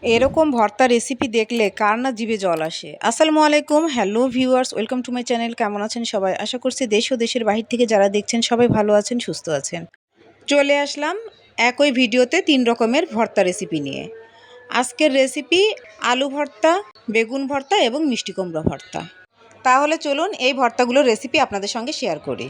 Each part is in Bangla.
এরকম ভর্তা রেসিপি দেখলে কার না জিভে জল আসে। আসসালামু আলাইকুম, hello viewers, welcome to my channel. কেমন আছেন সবাই? আশা করছি দেশ ও দেশের বাহির থেকে যারা দেখছেন সবাই ভালো আছেন, সুস্থ আছেন। চলে আসলাম একই ভিডিওতে ৩ রকমের ভর্তা রেসিপি নিয়ে। আজকের রেসিপি আলু ভর্তা, বেগুন ভর্তা এবং মিষ্টি কুমড়া ভর্তা। তাহলে চলুন এই ভর্তাগুলোর রেসিপি আপনাদের সঙ্গে শেয়ার করি।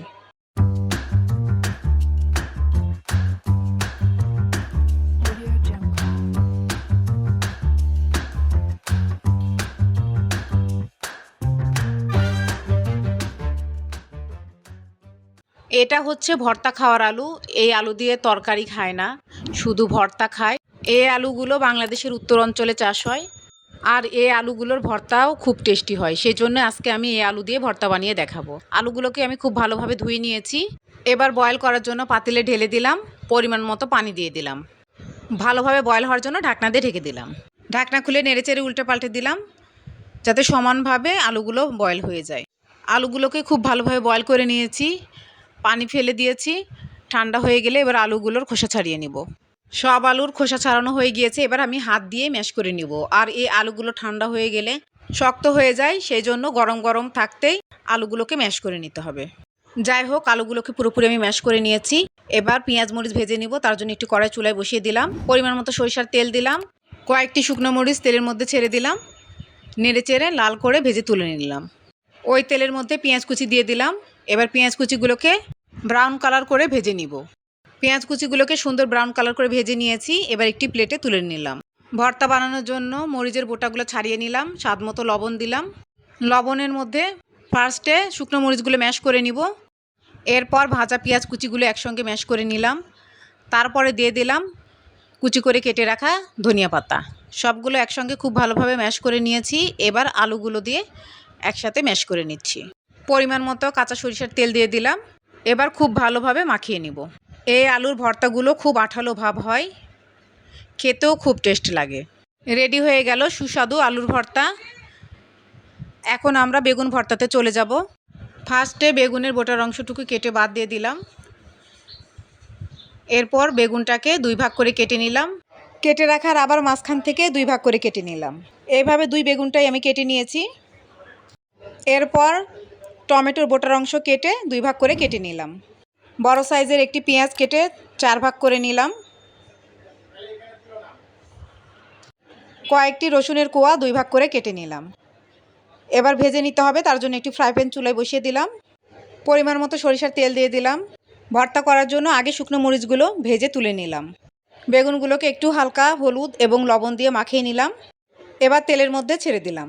এটা হচ্ছে ভর্তা খাওয়ার আলু। এই আলু দিয়ে তরকারি খায় না, শুধু ভর্তা খায়। এই আলুগুলো বাংলাদেশের উত্তর অঞ্চলে চাষ হয়, আর এই আলুগুলোর ভর্তাও খুব টেস্টি হয়। সেই জন্য আজকে আমি এই আলু দিয়ে ভর্তা বানিয়ে দেখাবো। আলুগুলোকে আমি খুব ভালোভাবে ধুয়ে নিয়েছি। এবার বয়েল করার জন্য পাতিলে ঢেলে দিলাম, পরিমাণ মতো পানি দিয়ে দিলাম। ভালোভাবে বয়েল হওয়ার জন্য ঢাকনা দিয়ে ঢেকে দিলাম। ঢাকনা খুলে নেড়েচেড়ে উল্টে পাল্টে দিলাম, যাতে সমানভাবে আলুগুলো বয়েল হয়ে যায়। আলুগুলোকে খুব ভালোভাবে বয়েল করে নিয়েছি, পানি ফেলে দিয়েছি। ঠান্ডা হয়ে গেলে এবার আলুগুলোর খোসা ছাড়িয়ে নিব। সব আলুর খোসা ছাড়ানো হয়ে গিয়েছে, এবার আমি হাত দিয়ে ম্যাশ করে নিব। আর এই আলুগুলো ঠান্ডা হয়ে গেলে শক্ত হয়ে যায়, সেই জন্য গরম গরম থাকতেই আলুগুলোকে ম্যাশ করে নিতে হবে। যাই হোক, আলুগুলোকে পুরোপুরি আমি ম্যাশ করে নিয়েছি। এবার পেঁয়াজ মরিচ ভেজে নিব। তার জন্য একটি কড়াই চুলায় বসিয়ে দিলাম, পরিমাণ মতো সরিষার তেল দিলাম, কয়েকটি শুকনো মরিচ তেলের মধ্যে ছেড়ে দিলাম, নেড়ে চেড়ে লাল করে ভেজে তুলে নিলাম। ওই তেলের মধ্যে পেঁয়াজ কুচি দিয়ে দিলাম। এবার পেঁয়াজ কুচিগুলোকে ব্রাউন কালার করে ভেজে নিব। পেঁয়াজ কুচিগুলোকে সুন্দর ব্রাউন কালার করে ভেজে নিয়েছি। এবার একটি প্লেটে তুলে নিলাম। ভর্তা বানানোর জন্য মরিচের বোটাগুলো ছাড়িয়ে নিলাম, স্বাদ মতো লবণ দিলাম। লবণের মধ্যে ফার্স্টে শুকনো মরিচগুলো ম্যাশ করে নিব। এরপর ভাজা পেঁয়াজ কুচিগুলো একসঙ্গে ম্যাশ করে নিলাম। তারপরে দিয়ে দিলাম কুচি করে কেটে রাখা ধনিয়া পাতা। সবগুলো একসঙ্গে খুব ভালোভাবে ম্যাশ করে নিয়েছি। এবার আলুগুলো দিয়ে একসাথে ম্যাশ করে নিচ্ছি। পরিমাণ মতো কাঁচা সরিষার তেল দিয়ে দিলাম। এবার খুব ভালোভাবে মাখিয়ে নিব। এই আলুর ভর্তাগুলো খুব আঠালো ভাব হয়, খেতেও খুব টেস্ট লাগে। রেডি হয়ে গেল সুস্বাদু আলুর ভর্তা। এখন আমরা বেগুন ভর্তাতে চলে যাব। ফার্স্টে বেগুনের বোটার অংশটুকু কেটে বাদ দিয়ে দিলাম। এরপর বেগুনটাকে 2 ভাগ করে কেটে নিলাম। কেটে রাখার আবার মাঝখান থেকে 2 ভাগ করে কেটে নিলাম। এইভাবে 2 বেগুনটাই আমি কেটে নিয়েছি। এরপর টমেটোর বোটার অংশ কেটে 2 ভাগ করে কেটে নিলাম। বড় সাইজের একটি পেঁয়াজ কেটে 4 ভাগ করে নিলাম। কয়েকটি রসুনের কোয়া 2 ভাগ করে কেটে নিলাম। এবার ভেজে নিতে হবে, তার জন্য একটি ফ্রাই প্যান চুলায় বসিয়ে দিলাম। পরিমাণ মতো সরিষার তেল দিয়ে দিলাম। ভর্তা করার জন্য আগে শুকনো মরিচগুলো ভেজে তুলে নিলাম। বেগুনগুলোকে একটু হালকা হলুদ এবং লবণ দিয়ে মাখিয়ে নিলাম। এবার তেলের মধ্যে ছেড়ে দিলাম।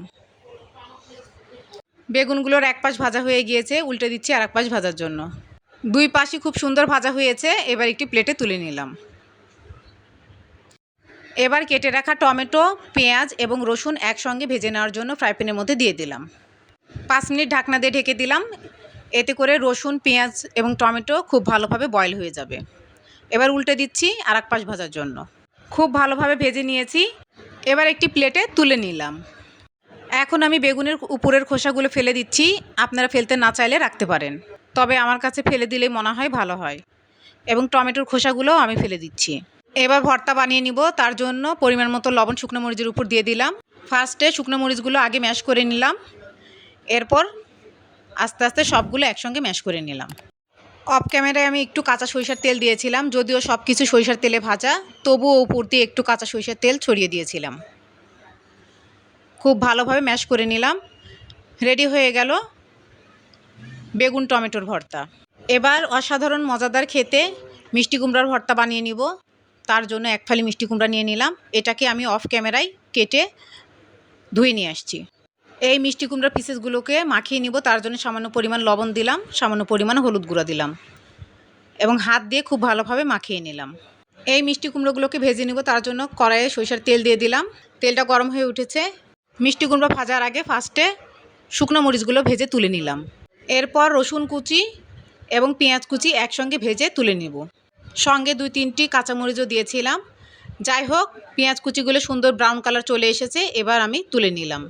বেগুনগুলোর এক পাশ ভাজা হয়ে গিয়েছে, উল্টে দিচ্ছি আর এক পাশ ভাজার জন্য। 2 পাশই খুব সুন্দর ভাজা হয়েছে। এবার একটি প্লেটে তুলে নিলাম। এবার কেটে রাখা টমেটো, পেঁয়াজ এবং রসুন একসঙ্গে ভেজে নেওয়ার জন্য ফ্রাই প্যানের মধ্যে দিয়ে দিলাম। 5 মিনিট ঢাকনা দিয়ে ঢেকে দিলাম। এতে করে রসুন, পেঁয়াজ এবং টমেটো খুব ভালোভাবে বয়েল হয়ে যাবে। এবার উল্টে দিচ্ছি আর এক পাশ ভাজার জন্য। খুব ভালোভাবে ভেজে নিয়েছি। এবার একটি প্লেটে তুলে নিলাম। এখন আমি বেগুনের উপরের খোসাগুলো ফেলে দিচ্ছি। আপনারা ফেলতে না চাইলে রাখতে পারেন, তবে আমার কাছে ফেলে দিলেই মনে হয় ভালো হয়। এবং টমেটোর খোসাগুলোও আমি ফেলে দিচ্ছি। এবার ভর্তা বানিয়ে নিব। তার জন্য পরিমাণ মতো লবণ শুকনো মরিচের উপর দিয়ে দিলাম। ফার্স্টে শুকনো মরিচগুলো আগে ম্যাশ করে নিলাম। এরপর আস্তে আস্তে সবগুলো একসঙ্গে ম্যাশ করে নিলাম। অফ ক্যামেরায় আমি একটু কাঁচা সরিষার তেল দিয়েছিলাম। যদিও সব কিছু সরিষার তেলে ভাজা, তবুও উপর দিয়ে একটু কাঁচা সরিষার তেল ছড়িয়ে দিয়েছিলাম। খুব ভালোভাবে ম্যাশ করে নিলাম। রেডি হয়ে গেল বেগুন টমেটোর ভর্তা। এবার অসাধারণ মজাদার খেতে মিষ্টি কুমড়ার ভর্তা বানিয়ে নিব। তার জন্য 1 ফালি মিষ্টি কুমড়া নিয়ে নিলাম। এটাকে আমি অফ ক্যামেরায় কেটে ধুয়ে নিয়ে আসছি। এই মিষ্টি কুমড়ার পিসেসগুলোকে মাখিয়ে নিব। তার জন্য সামান্য পরিমাণ লবণ দিলাম, সামান্য পরিমাণ হলুদ গুঁড়া দিলাম এবং হাত দিয়ে খুব ভালোভাবে মাখিয়ে নিলাম। এই মিষ্টি কুমড়োগুলোকে ভেজে নিব। তার জন্য কড়াইয়ে সরিষার তেল দিয়ে দিলাম। তেলটা গরম হয়ে উঠেছে। মিষ্টি কুমড়ো ভাজার আগে ফার্স্টে শুকনো মরিচগুলো ভেজে তুলে নিলাম। এরপর রসুন কুচি এবং পেঁয়াজ কুচি একসঙ্গে ভেজে তুলে নিব। সঙ্গে 2-3টি কাঁচামরিচও দিয়েছিলাম। যাই হোক, পেঁয়াজ কুচিগুলো সুন্দর ব্রাউন কালার চলে এসেছে। এবার আমি তুলে নিলাম।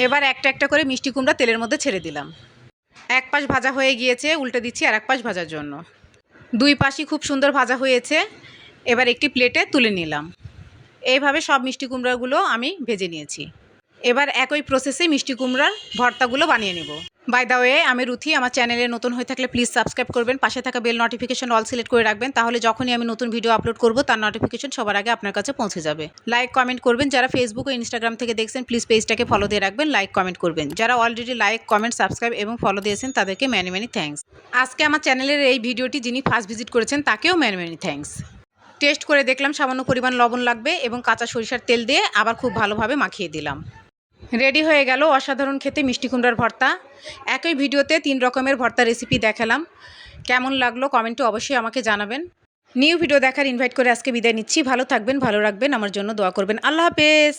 এবার একটা একটা করে মিষ্টি কুমড়া তেলের মধ্যে ছেড়ে দিলাম। এক পাশ ভাজা হয়ে গিয়েছে, উল্টে দিচ্ছি আর এক পাশ ভাজার জন্য। 2 পাশই খুব সুন্দর ভাজা হয়েছে। এবার একটি প্লেটে তুলে নিলাম। এইভাবে সব মিষ্টি কুমড়াগুলো আমি ভেজে নিয়েছি। এবার একই প্রসেসে মিষ্টি কুমড়ার ভর্তাগুলো বানিয়ে নেব। বাই দ্য ওয়ে, আমি রুথি। আমার চ্যানেলে নতুন হয়ে থাকলে প্লিজ সাবস্ক্রাইব করবেন, পাশে থাকা বেল নোটিফিকেশন অল সিলেক্ট করে রাখবেন, তাহলে যখনই আমি নতুন ভিডিও আপলোড করব তার নোটিফিকেশন সবার আগে আপনার কাছে পৌঁছে যাবে। লাইক কমেন্ট করবেন, যারা ফেসবুক ও ইনস্টাগ্রাম থেকে দেখছেন প্লিজ পেজটাকে ফলো দিয়ে রাখবেন, লাইক কমেন্ট করবেন। যারা অলরেডি লাইক কমেন্ট সাবস্ক্রাইব এবং ফলো দিয়েছেন তাদেরকে ম্যানি ম্যানি থ্যাঙ্কস। আজকে আমার চ্যানেলের এই ভিডিওটি যিনি ফার্স্ট ভিজিট করেছেন তাকেও ম্যানি ম্যানি থ্যাঙ্কস। টেস্ট করে দেখলাম সামান্য পরিমাণ লবণ লাগবে এবং কাঁচা সরিষার তেল দিয়ে আবার খুব ভালোভাবে মাখিয়ে দিলাম। রেডি হয়ে গেল অসাধারণ খেতে মিষ্টি কুমড়ার ভর্তা। একই ভিডিওতে 3 রকমের ভর্তা রেসিপি দেখালাম। কেমন লাগলো কমেন্টে অবশ্যই আমাকে জানাবেন। নিউ ভিডিও দেখার ইনভাইট করে আজকে বিদায় নিচ্ছি। ভালো থাকবেন, ভালো রাখবেন, আমার জন্য দোয়া করবেন। আল্লাহ হাফেজ।